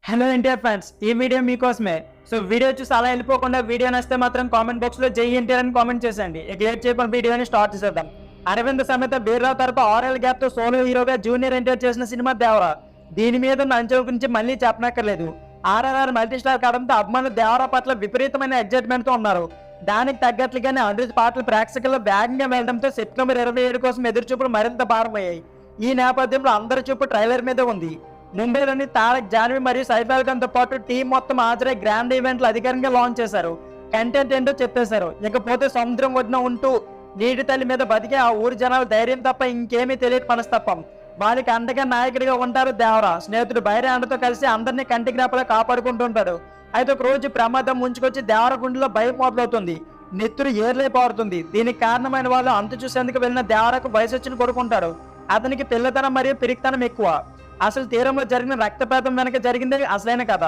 Hello NTR fans, ఈ video మీకోసమే. So video చూసి అలా వెళ్ళిపోకుండా వీడియో నచ్చితే మాత్రం కామెంట్ బాక్స్ లో జై ఎన్టీఆర్ అని కామెంట్ చేసేయండి. ఇక లేట్ చేయకుండా వీడియోని స్టార్ట్ చేసేద్దాం. అరవింద్ సమేత బీర్రావు తరపు 6 ఏళ్ల గ్యాప్ తో సోలో హీరోగా జూనియర్ ఎన్టీఆర్ చేసిన సినిమా దేవరా. దీని మీద ఉన్న అంచెల గురించి మళ్ళీ చెప్పనక్కర్లేదు. RRR మల్టీ స్టార్ కావడంతో అభిమానులు దేవరా పట్ల విపరీతమైన ఎగ్జైట్మెంట్ తో ఉన్నారు. దానికి తగ్గట్లుగానే అనిరుద్ పాటలు ప్రేక్షకుల్లో వేగంగా వెళ్లడంతో సెప్టెంబర్ 27 కోసం ఎదురుచూపులు మరింత భారమయ్యాయి. ఈ నేపథ్యంలో అందరి చూపు ట్రైలర్ మీద ఉంది. ముంబైలోని తారక్, జాన్వి మరియు సైఫ్ అలీ ఖాన్ తో పాటు టీం మొత్తం హాజరై గ్రాండ్ ఈవెంట్లు అధికారికంగా లాంచ్ చేశారు. కంటెంట్ ఏంటో చెప్పేశారు. ఇకపోతే సముద్రం ఒడ్డున ఉంటూ నీటి తల్లి మీద బతికే ఆ ఊరి జనాలు ధైర్యం తప్ప ఇంకేమీ తెలియని మనస్తత్వం. వాళ్ళకి అండగా నాయకుడిగా ఉంటారు దేవరా. స్నేహితుడు బైరే అండతో కలిసి అందరినీ కంటికి రెప్పలా కాపాడుకుంటుంటాడు. అయితే ఒక రోజు ప్రమాదం ముంచుకొచ్చి దేవర గుండెలో భయం మొదలవుతుంది. నెత్తురు ఏర్లై పారుతుంది. దీనికి కారణమైన వాళ్ళు అంతు చూసేందుకు వెళ్ళిన దేవరకు వయసు వచ్చిన కొడుకుంటాడు. అతనికి పిల్లతనం మరియు పిరికితనం ఎక్కువ. అసలు తీరంలో జరిగిన రక్తపాతం వెనక జరిగిందే అసలైన కథ.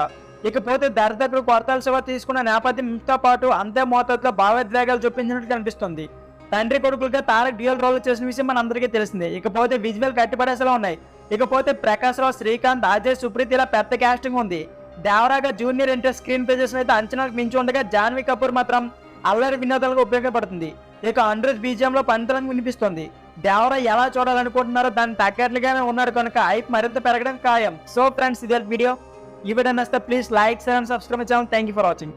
ఇకపోతే దర్శకుడు కొరటాల శివ తీసుకున్న నేపథ్యంతో పాటు అంతే మోతాదులో భావోద్వేగాలు చూపించినట్టు కనిపిస్తుంది. తండ్రి కొడుకులుగా తారక్ డ్యూయల్ రోల్ చేసిన విషయం మన అందరికీ తెలిసిందే. ఇకపోతే విజువల్ కట్టిపడేసేలా ఉన్నాయి. ఇకపోతే ప్రకాష్ రావు, శ్రీకాంత్, అజయ్, సుప్రీత్ ఇలా పెద్ద క్యాస్టింగ్ ఉంది. దేవరాగా జూనియర్ ఎన్టీఆర్ స్క్రీన్ ప్రెజెన్స్ అయితే అంచనాలకు మించి ఉండగా జాన్వీ కపూర్ మాత్రం అల్లరి వినోదాలకు ఉపయోగపడుతుంది. ఇక అనిరుద్ బీజిఎంలో పంతలను వినిపిస్తుంది. దేవరా ఎలా చూడాలనుకుంటున్నారో దాన్ని తగ్గట్లుగానే ఉన్నారు కనుక హైప్ మరింత పెరగడం ఖాయం. సో ఫ్రెండ్స్, ఇదే వీడియో. ఈ వీడియో నచ్చితే please like, share and subscribe channel. Thank you for watching.